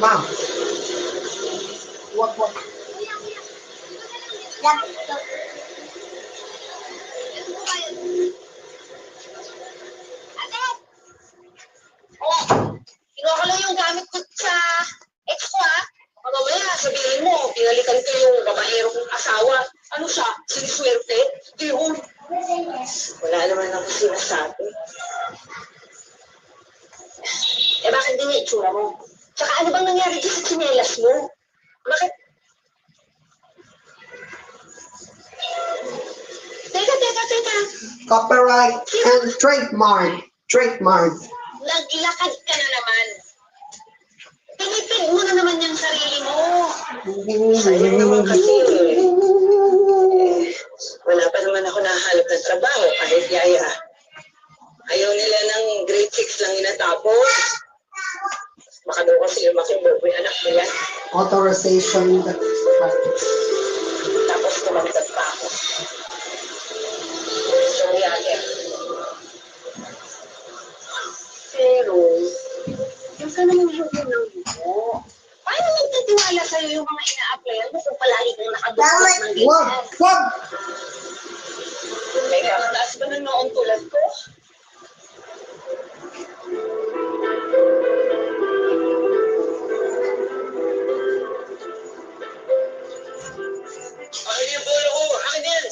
Ma'am. Wag. Yan. Kinuha ko lang yung gamit ko sa ex ko, ha? Mamaya, sabihin mo, pinalitan ko yung babaero kong asawa. Ano siya? Siniswerte? Di yun. Wala naman ako sinasabi. Eh, bakit din yung itsura mo? Tsaka ano bang nangyari dyan sa tsinelas mo? Bakit? Teka. Copyright and trademark. Naglakad ka na naman. Pinipid mo na naman yung sarili mo. Sayang naman kasi. Wala pa naman ako nahanap ng trabaho kahit yaya. Ayaw nila ng grade 6 lang inatapos. Baka daw kasi lumaki mo yung anak nila. Authorization. Tapos tumagdag pa ako. So, yaya. Pero, yung ka naman yung mo. Paano magtitiwala sa'yo yung mga ina-applyan mo kung palagi kang nakadukot ng ganyan? Wag! May kakataas ba na noong tulad ko? Akin yung bola ko! Akin yan!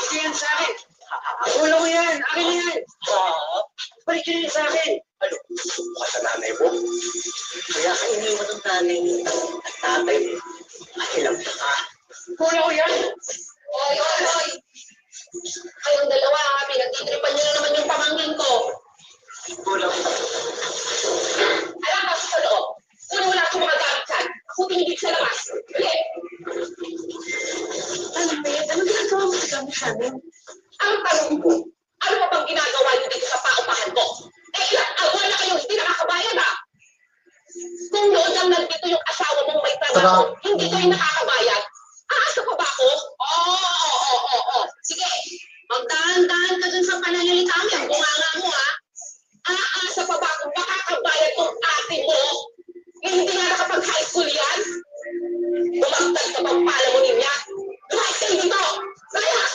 Akin yan sa akin! Bola ko yan! Akin yan! Balik yun sa akin! Ano? Suka sa nanay mo? Kaya ka iniwan ng nanay mo at tatay mo. Makilang ka. Bola ko yan! Hoy! Kayong dalawa, pinagtitripan niyo na naman yung pamangkin ko. Bola ko. Alam ka sa loob. Kung wala akong mga gamit dyan, ako tinigil sa labas. Bili! Ano ba yan? Anong ginagawa mo sa gamit namin? Ang tanong ko, ano pa bang ginagawa niyo dito sa paupahan ko? Eh, ilang awan na kayo hindi nakakabayad, ha? Kung noon lang nandito yung asawa mong may trabaho, hindi kayo nakakabayad. Aasa pa ba ako? Oo. Sige, magdahan-dahan ka dun sa pananalita mo. Ang bunganga mo, ha? Aasa pa ba kung makakabayad kong ate mo? Eh, hindi nga nakapag-high school yan? Bumagtag ka bang pala mo niya? Lumayas kayo dito! Layas!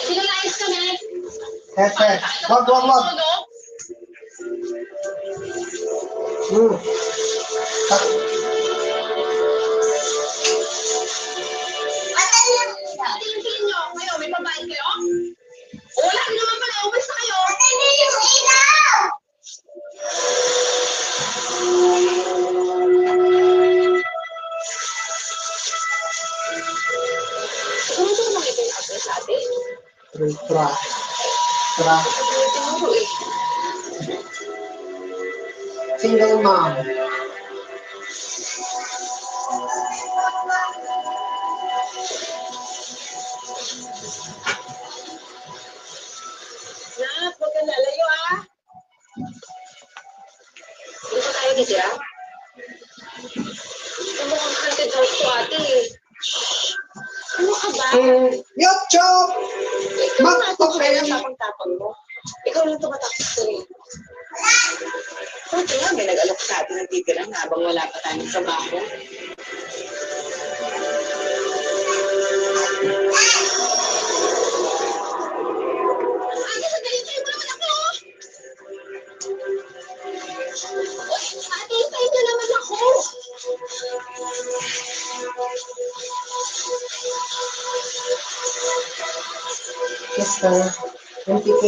Sinalayas kami. Hehe. Wag. Tingin nyo, ngayon may babae kayo? Wala rin naman pala, umalis na kayo. Siguro ito naman ito yung address natin. Tra. Tinuro eh. Single mom. Nak, huwag kang lalayo, ha? Dito tayo titira? Mukhang haunted house to, ate. Ano ka ba? YouTube! Ikaw na tapang-tapang mo. Ikaw lang tumatapos ko rin. Buti nga, may nag-alok sa atin ng titira habang wala pa tayong trabaho. Ate, sandali tayo mo naman ako! Ate, tayo na naman ako! Sister, MTK.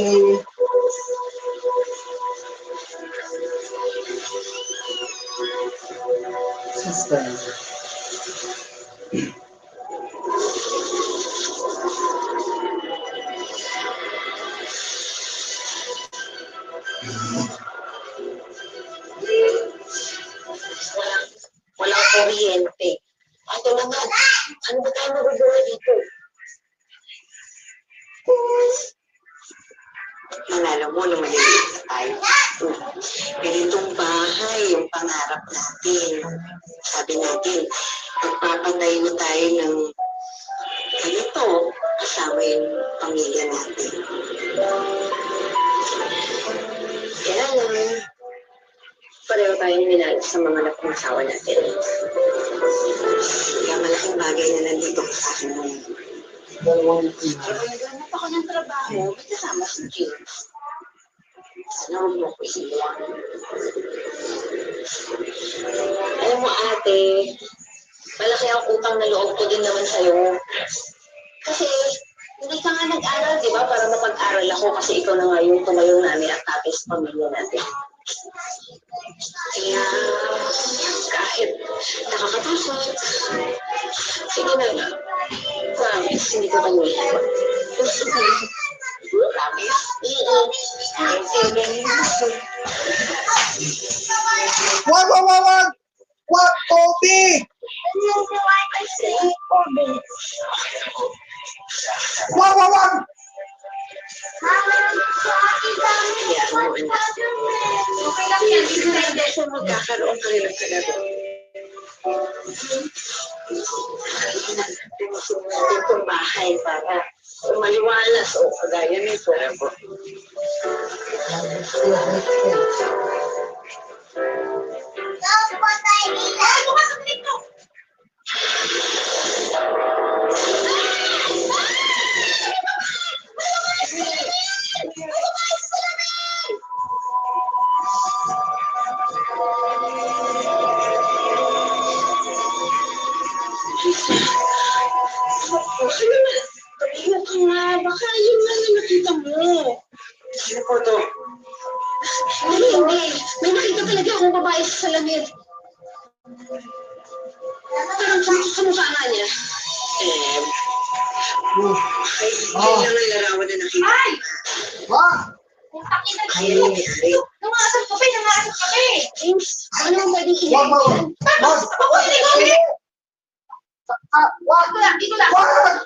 Sister. Walang kuryente. Ito naman, ano ba tayo magagawa dito? Manalo mo nung maliliit tayo. Ganitong bahay, yung pangarap natin. Sabi natin, Magpapatay na tayo ng ganito kasama yung pamilya natin. Kaya lang, pareho tayong minahal sa mga anak ng asawa natin. Kaya malaking bagay na nandito ka sa akin ngayon. Dalawang Pero naghanap ako ng trabaho, may kasama si James. Sana huwag mo ko iiwan. Alam mo ate, malaki ang utang na loob ko din naman sa'yo. Kasi hindi ka nga nag-aral, di ba? Para mapag-aral ako kasi ikaw na nga yung tumayong namin at tatay sa pamilya natin. Kaya kahit nakakatakot, sige na. Promise, hindi ko kayo iiwan. Promise? Wag! Wag, Kobe! Wag! Okay lang yan, hindi siya magkakaroon ka rin ng talaga. Itong bahay para maliwalas o kagaya nito. Pahinga ka nga, baka yun nga na nakita mo. Sino po to? Hindi. May nakita talaga akong babae sa salamin. Parang kamukha nga niya. Kailan ang larawan na nakita? Wag! Kaya nangyari. Nangasap ka pa. James, ano ang pwedeng Wag! Wag! Dito lang. Wag!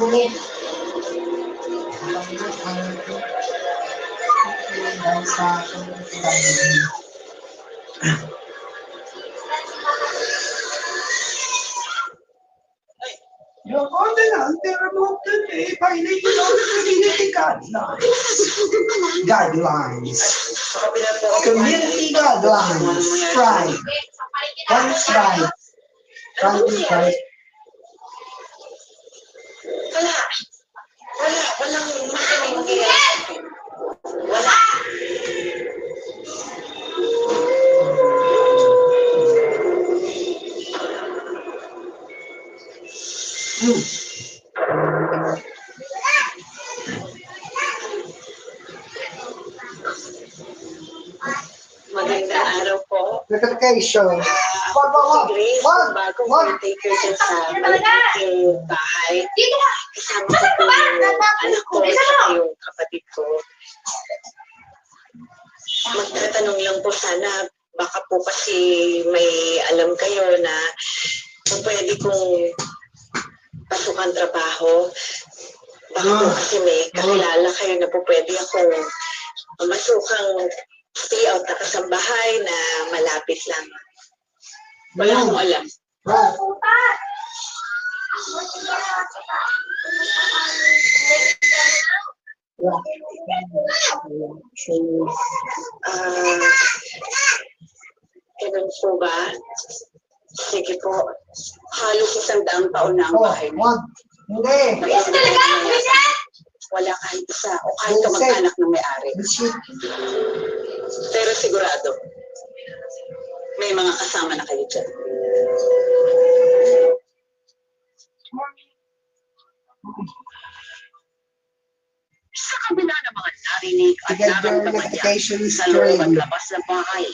Bumit. Dahil sa akin, Your ordinance, they removed today violating all the community guidelines. Community guidelines. Strike. One strike. Strike. Walang mangyayari. Wala. Magandang araw po. Notification. Grace, bago mo take her dyan sa malaking bahay. Kasama ko po yung anak ko at yung kapatid ko. Magtatanong lang po sana, baka po kasi may alam kayo na kung pwede kong pasukan trabaho. Baka po kasi may kakilala kayo na po pwede akong masukang stay out na kasambahay na malapit lang. Wala akong alam. Ganun po ba? Sige po. Halos 100 taon na ang bahay mo. Wag! Hindi! Wala kahit isa o kahit kamag-anak ng may-ari. Pero sigurado, may mga kasama na kayo dyan. Sa kabila ng mga narinig at Get your naramdaman niya notification sa loob at stream. labas ng bahay,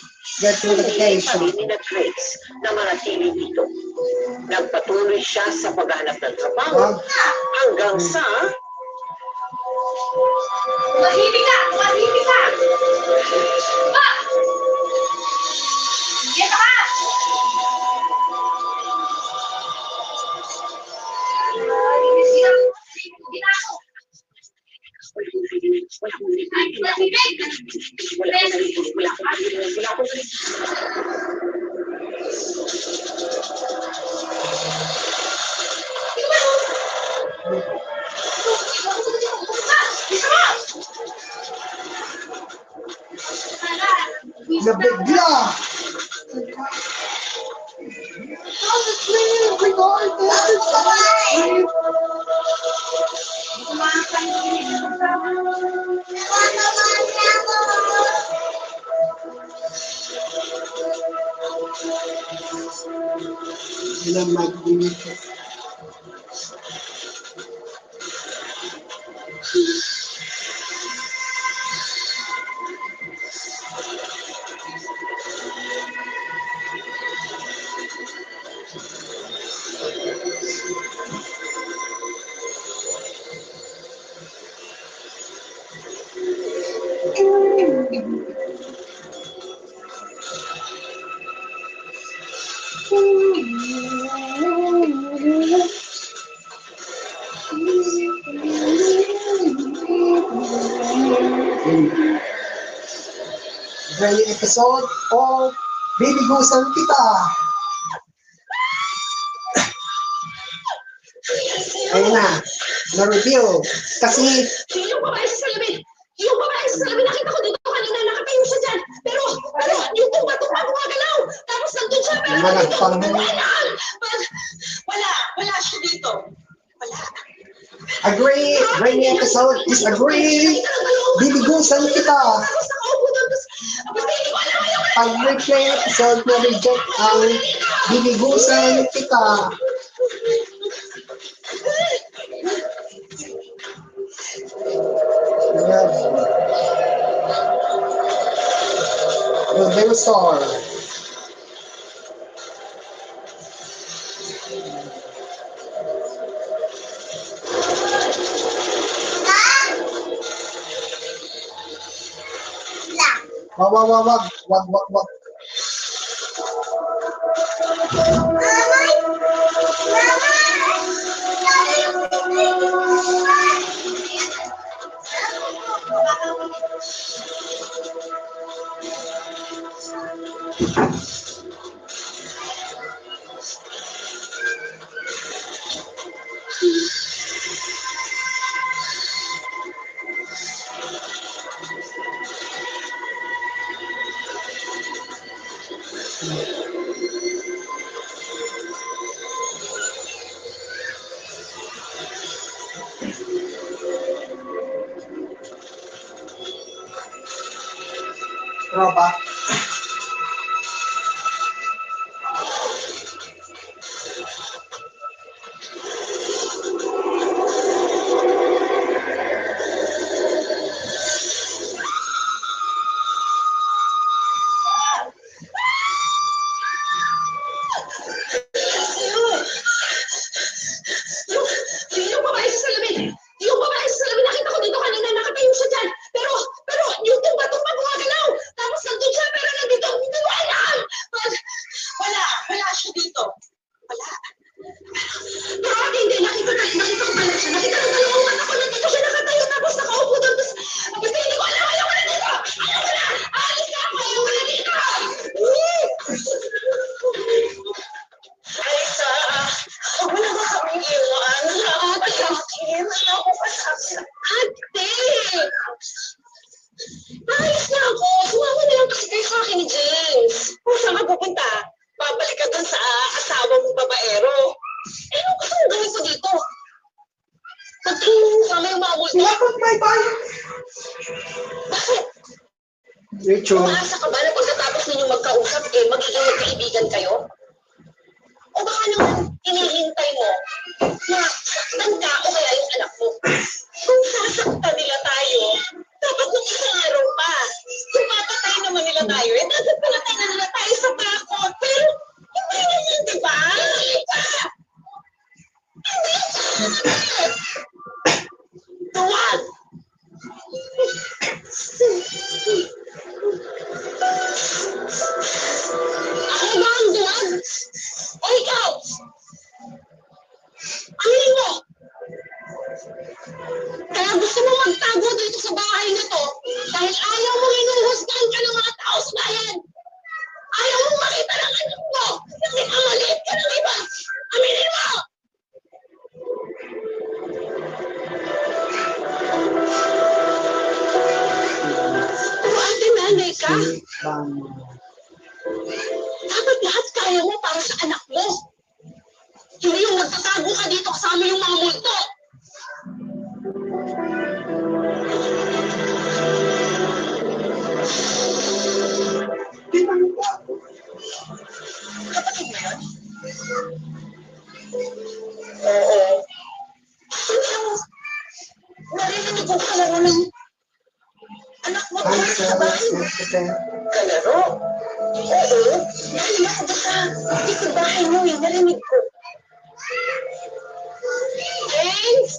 Get your hindi pa notification. rin ni na Grace na manatili dito. Nagpatuloy siya sa paghanap ng trabaho Wag. hanggang sa Tumahimik ka! Tumahimik ka! Ba! Dito ka! Nabigla! Ilang mic dito. Very episode of Bibigusan Kita. Ayun na, na-review. Kasi, yung babae sa salamin. Yung babae sa salamin, nakita ko dito kanina, nakatayo siya dyan. Pero, yung tumba-tumba gumagalaw. Tapos nandun siya, pero nandito, wala siya dito. Wala. agree, rainy episode is agree. Bibigusan Kita. Tapos nakaupo doon, tapos hindi ko alam, Pag replay episode na reject ang Bibigusan Kita. Yes. Well, they were star. Wag. Tropa. Yung babae sa salamin. Yung babae sa salamin, nakita ko dito kanina, nakatayo siya dyan. Pero, yung tumba-tumba gumagalaw. Tapos nandun siya, pero nandito, hindi ko alam. Wala siya dito. Wala. Pero hindi, nakita ko pala siya. Nakita ko dalawang mata ko, nandito siya nakatayo, tapos nakaupo doon. Tapos hindi ko alam, ayaw ko na dito. Ayaw ko na. Alis na ako, ayaw ko na dito. Aisa, wala ba kami iwan? Ate, wala ako kasama. Ate! Ayos na ako. Sumama na lang kasi kayo sa akin ni James. Kung saan ka pupunta? Babalik ka dun sa asawa mong babaero. Eh, ano gusto mong gawin ko dito? Pagtingin kami yung mga multo. Lakot may bayan. Bakit? Rachel. Umaasa ka ba na pagkatapos pagkatapos ninyo magkausap, magiging magkaibigan kayo? O baka naman hinihintay mo na saktan ka o kaya yung anak mo? Kung sasaktan nila tayo, dapat nung isang araw pa. Kung papatay naman nila tayo, dapat palatay na nila tayo sa takot. Pero hindi naman, di ba? Tuwag! Ako ba ang duwag? O ikaw? Aminin mo! Kaya gusto mo magtago dito sa bahay na to dahil ayaw mo hinuhusgahan ka ng mga tao sa bayan. Ayaw mo makita ng anak mo kasi pamaliit ka ng iba. Aminin mo! Pero ate, nanay ka. Dapat lahat kaya mo para sa anak mo. Hindi yung nagtatago ka dito kasama yung mga multo. Kapatid mo yun? Oo. Pero, narinig ko kalaro ng anak mo doon sa bahay. Kalaro? Oo. Narinig ko ba sa likod bahay mo yung narinig ko? James!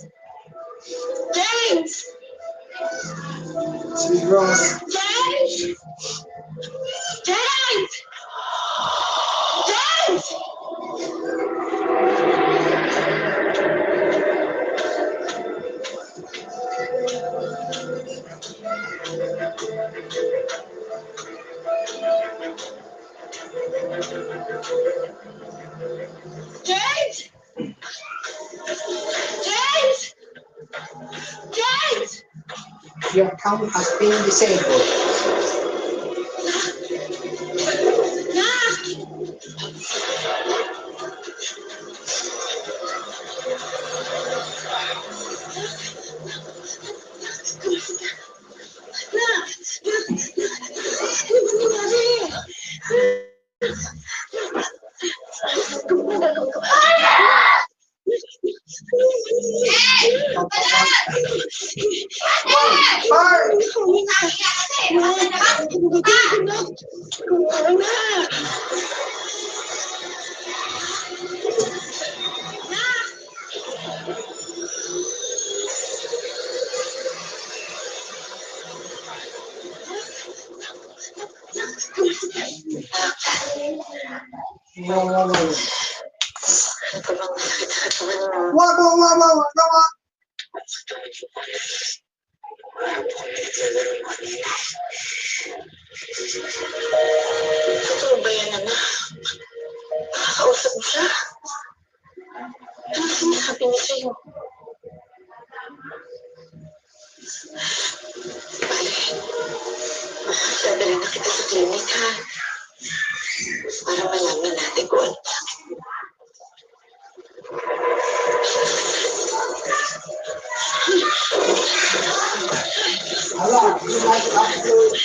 James! Si Ross. James! James! James! James! James! James! Your account has been disabled. Totoo ba yan, anak? Nakakausap mo siya? Ano sinasabi niya sa'yo? Bale, dadalhin na kita sa klinik, ha? Para malaman natin kung ano sakit mo. Hala, you like to upload.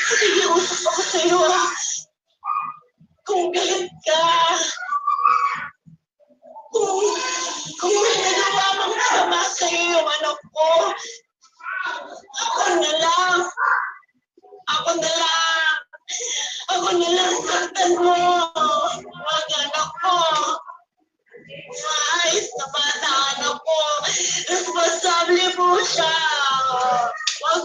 Nakikiusap ako sa'yo, ah. Kung galit ka, kung may nagawa mang sama sa'yo yung anak ko, ako na lang. Ako na lang saktan mo. Wag anak ko. Maayos na bata anak ko. Responsable po siya. Wag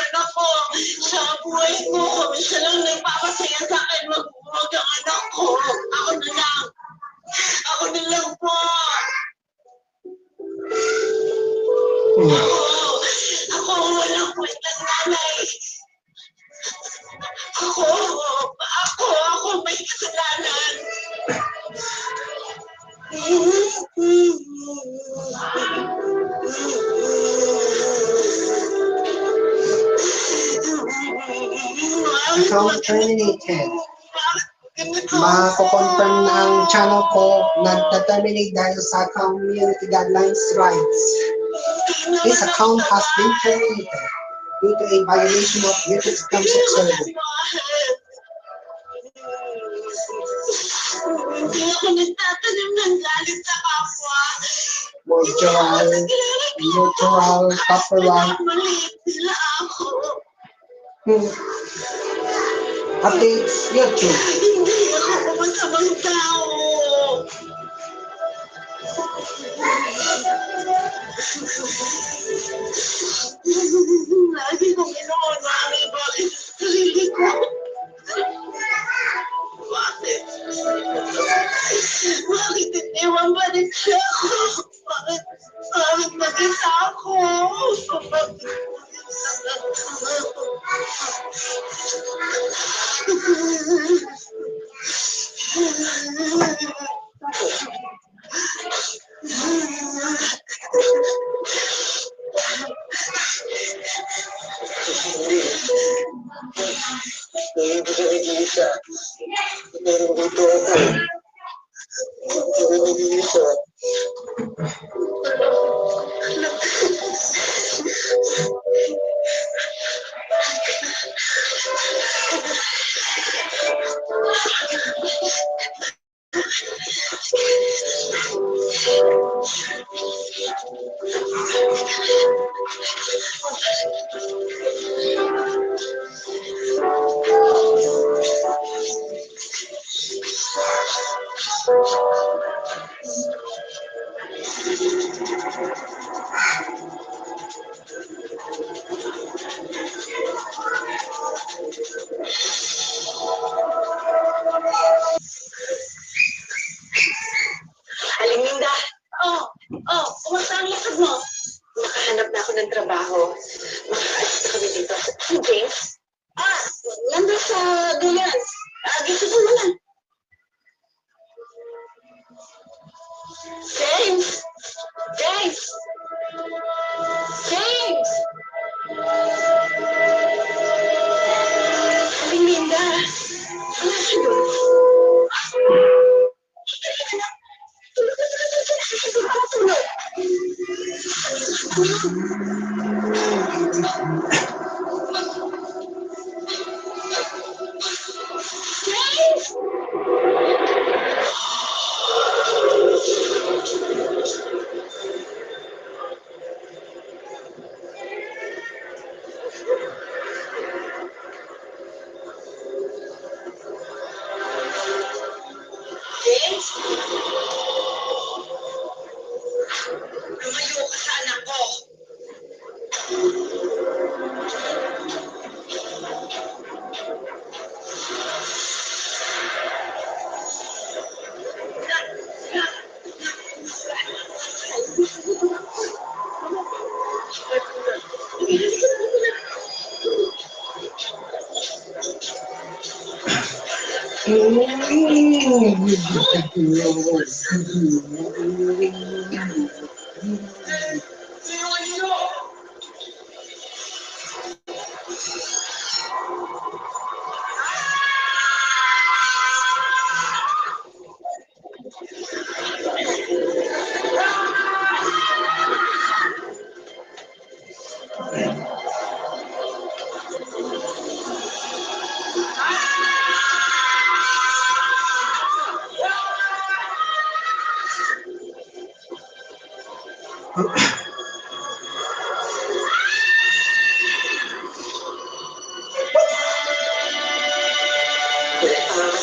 anak ko. Siya ang buhay ko. Siya lang nagpapasaya sa akin. Wag ang anak ko. Ako na lang po. Ako walang kwentang nanay. Ako may kasalanan. Account terminated. Mako-confirm na ang channel ko nagta-terminate dahil sa community guidelines rights. This account has been terminated due to a violation of YouTube's terms of service. Hindi ako nagtatanim ng galit sa kapwa. Neutral, copyright. Maliit sila ako. Updates YouTube. Hindi ako masamang tao. Lagi kong inaunami bakit sarili ko. Bakit? Bakit itiwan pa rin siya ako? Bakit nag-isa ako? Hindi ko siya nag-iisa. Meron dito ako. Hindi ko nag-iisa. Aling Linda, kumusta ang lakad mo? Makahanap na ako ng trabaho. Makakaalis na kami dito. Si James? Nandun sa duyan. Dito po naman. James! James! James! Aling Linda, ano siya doon? James? Lumayo ka sa anak ko.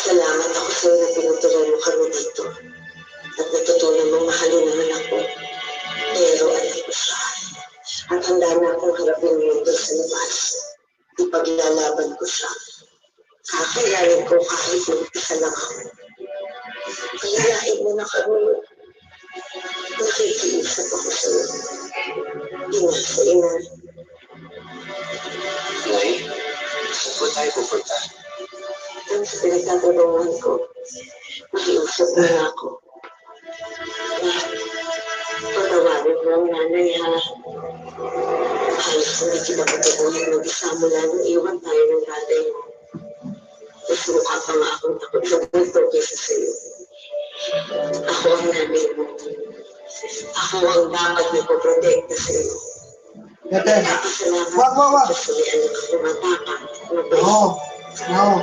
Salamat ako sa iyo na pinutuloy mo kami dito. At natutunan mong mahalin naman ako. Pero alam ko siya. At handa na akong harapin mo doon sa labas. Ipaglalaban ko siya. Kakayanin ko kahit mag-isa lang ako. Kayayain mo na kami. Nakikiusap ako sa iyo. Ina sa ina. Nay, saan po tayo pupunta? Ang sa pinagtatrabawan ko, nakiusap na ako. Patawarin mo ang nanay, ha? Halos na kita pagkabuhin mag-isa mula nung iwan tayo ng tatay mo. mas mukha pa nga akong takot sa buto kaysa sa'yo. Ako ang nanay mo. Ako ang dapat magpaprotekta sa'yo. Ate, Napasalamat wag. sa sulian ng mga bata. No.